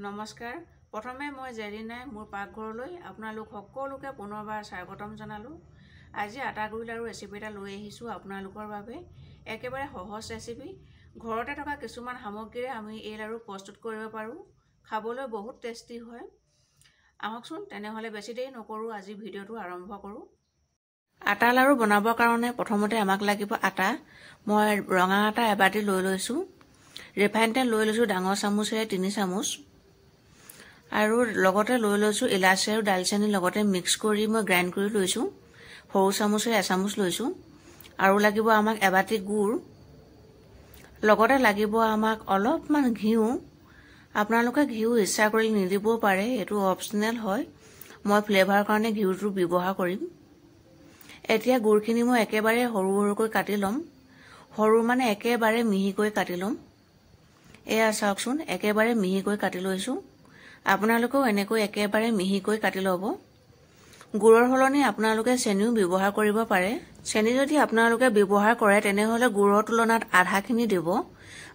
নমস্কাৰ। প্ৰথমে মই জেৰিনাই মোৰ পাকঘৰলৈ আপোনালোক সকলোকে পুনৰবাৰ স্বাগতম জনালোঁ। আজি আটা গুৰি লাড়ু ৰেচিপি এটা লৈ আহিছোঁ আপোনালোকৰ বাবে। একেবাৰে সহজ ৰেচিপি। ঘৰতে থকা কিছুমান সামগ্ৰীৰে আমি এই লাড়ু প্ৰস্তুত কৰিব পাৰোঁ। খাবলৈ বহুত টেষ্টি হয়। আহকচোন তেনেহ'লে বেছি দেৰি নকৰোঁ, আজি ভিডিঅ'টো আৰম্ভ কৰোঁ। আটা লাড়ু বনাবৰ কাৰণে প্ৰথমতে আমাক লাগিব আটা। মই ৰঙা আটা এবাটি লৈ লৈছোঁ। ৰিফাইন তেল লৈ লৈছোঁ ডাঙৰ চামুচেৰে 3 চামুচ। আৰু লগতে লৈ লৈছোঁ ইলাচি আৰু দালচেনি লগতে মিক্স কৰি মই গ্ৰাইণ্ড কৰি লৈছোঁ। সৰু চামুচেৰে 1 চামুচ লৈছোঁ। আৰু লাগিব আমাক এবাটি গুড়। লগতে লাগিব আমাক অলপমান ঘিউ। আপোনালোকে ঘিউ ইচ্ছা কৰিলে নিদিবও পাৰে, এইটো অপচনেল হয়। মই ফ্লেভাৰৰ কাৰণে ঘিউটো ব্যৱহাৰ কৰিম। এতিয়া গুড়খিনি মই একেবাৰে সৰু সৰুকৈ কাটি ল'ম। সৰু মানে একেবাৰে মিহিকৈ কাটি ল'ম। এয়া চাওকচোন, একেবাৰে মিহিকৈ কাটি লৈছোঁ। আপোনালোকেও এনেকৈ একেবাৰে মিহিকৈ কাটি ল'ব। গুড়ৰ সলনি আপোনালোকে চেনিও ব্যৱহাৰ কৰিব পাৰে। চেনি যদি আপোনালোকে ব্যৱহাৰ কৰে তেনেহ'লে গুড়ৰ তুলনাত আধাখিনি দিব।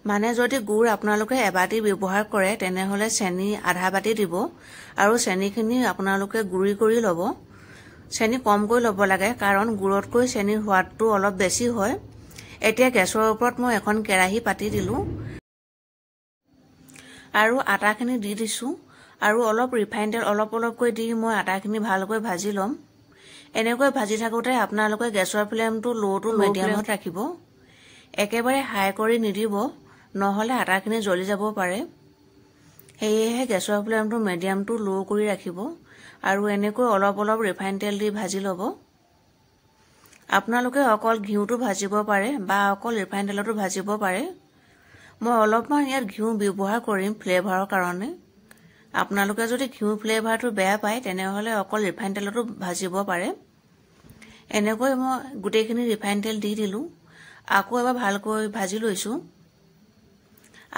মানে যদি গুড় আপোনালোকে এবাটি ব্যৱহাৰ কৰে তেনেহ'লে চেনি আধা বাটি দিব আৰু চেনিখিনি আপোনালোকে গুড়ি কৰি ল'ব। চেনি কমকৈ ল'ব লাগে কাৰণ গুড়তকৈ চেনিৰ সোৱাদটো অলপ বেছি হয়। এতিয়া গেছৰ ওপৰত মই এখন কেৰাহী পাতি দিলোঁ আৰু আটাখিনি দি দিছোঁ আৰু অলপ ৰিফাইন তেল অলপকৈ দি মই আটাখিনি ভালকৈ ভাজি ল'ম। এনেকৈ ভাজি থাকোঁতে আপোনালোকে গেছৰ ফ্লেমটো ল'টো মিডিয়ামত ৰাখিব। একেবাৰে হাই কৰি নিদিব, নহ'লে আটাখিনি জ্বলি যাব পাৰে। সেয়েহে গেছৰ ফ্লেমটো মিডিয়ামটো ল' কৰি ৰাখিব আৰু এনেকৈ অলপ ৰিফাইন তেল দি ভাজি ল'ব। আপোনালোকে অকল ঘিউটো ভাজিব পাৰে বা অকল ৰিফাইন তেলতো ভাজিব পাৰে। মই অলপমান ইয়াত ঘিউ ব্যৱহাৰ কৰিম ফ্লেভাৰৰ কাৰণে। আপোনালোকে যদি ঘিউ ফ্লেভাৰটো বেয়া পায় তেনেহ'লে অকল ৰিফাইন তেলতো ভাজিব পাৰে। এনেকৈ মই গোটেইখিনি ৰিফাইন তেল দি দিলোঁ। আকৌ এবাৰ ভালকৈ ভাজি লৈছোঁ।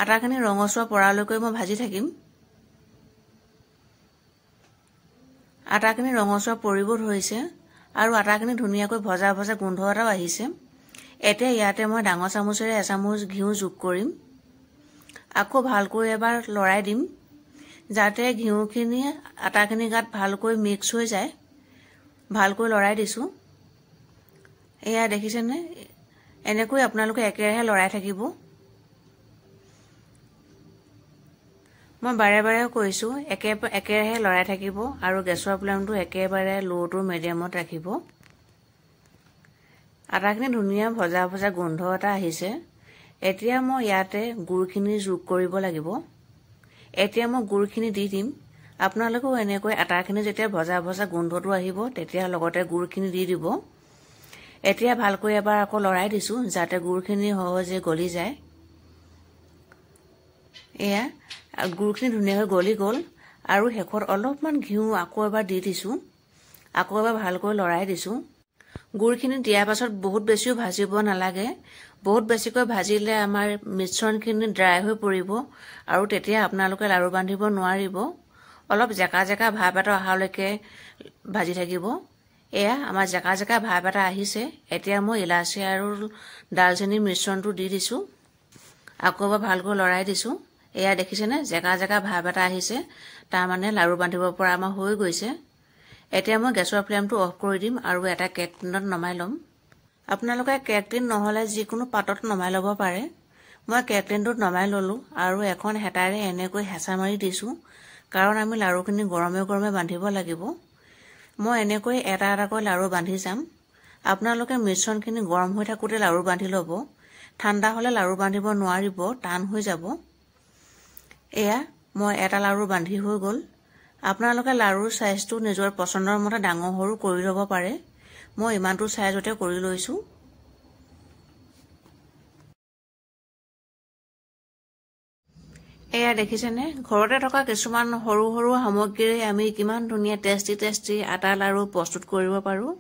আটাখিনি ৰঙচুৱা পৰালৈকে মই ভাজি থাকিম। আটাখিনি ৰঙচুৱা পৰিব ধৰিছে আৰু আটাখিনি ধুনীয়াকৈ ভজা গোন্ধ এটাও আহিছে। এতিয়া ইয়াতে মই ডাঙৰ চামুচেৰে 1 চামুচ ঘিউ যোগ কৰিম। আকৌ ভালকৈ এবাৰ লৰাই দিম যাতে ঘিউখিনি আটাখিনি গাত ভালকৈ মিক্স হৈ যায়। ভালকৈ লৰাই দিছোঁ। এয়া দেখিছেনে? এনেকৈ আপোনালোকে একেৰাহে লৰাই থাকিব। মই বাৰে কৈছোঁ একেৰাহে লৰাই থাকিব আৰু গেছৰ ফ্লেমটো একেবাৰে ল'টো মিডিয়ামত ৰাখিব। আটাখিনি ধুনীয়া ভজা গোন্ধ এটা আহিছে। এতিয়া মই ইয়াতে গুড়খিনি যোগ কৰিব লাগিব। এতিয়া মই গুড়খিনি দি দিম। আপোনালোকেও এনেকৈ আটাখিনি যেতিয়া ভজা গোন্ধটো আহিব তেতিয়া লগতে গুড়খিনি দি দিব। এতিয়া ভালকৈ এবাৰ আকৌ লৰাই দিছোঁ যাতে গুড়খিনি সহজে গলি যায়। এয়া গুড়খিনি ধুনীয়াকৈ গলি গ'ল আৰু শেষত অলপমান ঘিউ আকৌ এবাৰ দি দিছোঁ। আকৌ এবাৰ ভালকৈ লৰাই দিছোঁ। গুড়খিনি দিয়াৰ পাছত বহুত বেছিও ভাজিব নালাগে। বহুত বেছিকৈ ভাজিলে আমাৰ মিশ্ৰণখিনি ড্ৰাই হৈ পৰিব আৰু তেতিয়া আপোনালোকে লাড়ু বান্ধিব নোৱাৰিব। অলপ জেকা ভাৱ এটা অহালৈকে ভাজি থাকিব। এয়া আমাৰ জেকা ভাৱ এটা আহিছে। এতিয়া মই ইলাচি আৰু দালচেনিৰ মিশ্ৰণটো দি দিছোঁ। আকৌ এবাৰ ভালকৈ লৰাই দিছোঁ। এয়া দেখিছেনে? জেকা ভাৱ এটা আহিছে। তাৰমানে লাড়ু বান্ধিব পৰা আমাৰ হৈ গৈছে। এতিয়া মই গেছৰ ফ্লেমটো অফ কৰি দিম আৰু এটা কেক টিনত নমাই ল'ম। আপোনালোকে কেক টিন নহ'লে যিকোনো পাত্ৰত নমাই ল'ব পাৰে। মই কেক টিনটোত নমাই ল'লোঁ আৰু এখন হেতাৰে এনেকৈ হেঁচা মাৰি দিছোঁ কাৰণ আমি লাড়ুখিনি গৰমে বান্ধিব লাগিব। মই এনেকৈ এটাকৈ লাড়ু বান্ধি যাম। আপোনালোকে মিশ্ৰণখিনি গৰম হৈ থাকোঁতে লাড়ু বান্ধি ল'ব। ঠাণ্ডা হ'লে লাড়ু বান্ধিব নোৱাৰিব, টান হৈ যাব। এয়া মই এটা লাড়ু বান্ধি হৈ গ'ল। আপোনালোকে লাড়ুৰ চাইজটো নিজৰ পচন্দৰ মতে ডাঙৰ সৰু কৰি ল'ব পাৰে। মই ইমানটো চাইজতে কৰি লৈছোঁ। এয়া দেখিছেনে? ঘৰতে থকা কিছুমান সৰু সামগ্ৰীৰে আমি কিমান ধুনীয়া টেষ্টি আটা লাড়ু প্ৰস্তুত কৰিব পাৰোঁ।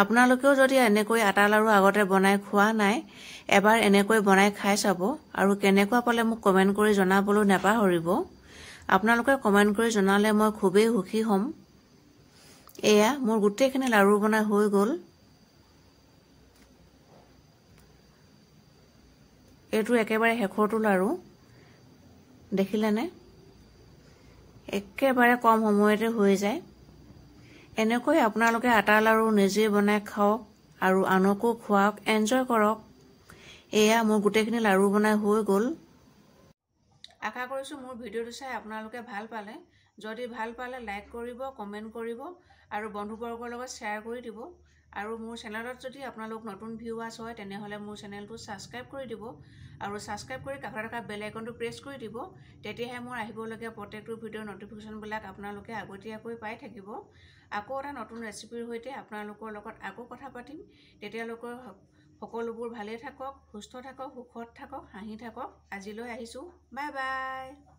আপোনালোকেও যদি এনেকৈ আটা লাড়ু আগতে বনাই খোৱা নাই, এবাৰ এনেকৈ বনাই খাই চাব আৰু কেনেকুৱা পালে মোক কমেণ্ট কৰি জনাবলৈ নাপাহৰিব। আপোনালোকে কমেণ্ট কৰি জনালে মই খুবেই সুখী হ'ম। এয়া মোৰ গোটেইখিনি লাড়ু বনাই হৈ গ'ল। এইটো একেবাৰে শেষৰটো লাড়ু। দেখিলেনে? একেবাৰে কম সময়তে হৈ যায়। এনেকৈ আপোনালোকে আটাৰ লাড়ু নিজে বনাই খাওক আৰু আনকো খুৱাওক, এনজয় কৰক। এয়া মোৰ গোটেইখিনি লাড়ু বনাই হৈ গ'ল। আশা কৰিছোঁ মোৰ ভিডিঅ'টো চাই আপোনালোকে ভাল পালে। যদি ভাল পালে লাইক কৰিব, কমেণ্ট কৰিব আৰু বন্ধুবৰ্গৰ লগত শ্বেয়াৰ কৰি দিব। আৰু মোৰ চেনেলত যদি আপোনালোক নতুন ভিউৱাৰ্ছ হয় তেনেহ'লে মোৰ চেনেলটো ছাবস্ক্ৰাইব কৰি দিব আৰু ছাবস্ক্ৰাইব কৰি কাষত থকা বেল আইকনটো প্ৰেছ কৰি দিব। তেতিয়াহে মোৰ আহিবলগীয়া প্ৰত্যেকটো ভিডিঅ'ৰ নটিফিকেশ্যনবিলাক আপোনালোকে আগতীয়াকৈ পাই থাকিব। আকৌ এটা নতুন ৰেচিপিৰ সৈতে আপোনালোকৰ লগত আকৌ কথা পাতিম। তেতিয়ালৈকে সকলোবোৰ ভালেই থাকক, সুস্থ থাকক, সুখত থাকক, হাঁহি থাকক। আজিলৈ আহিছোঁ, বাই বাই।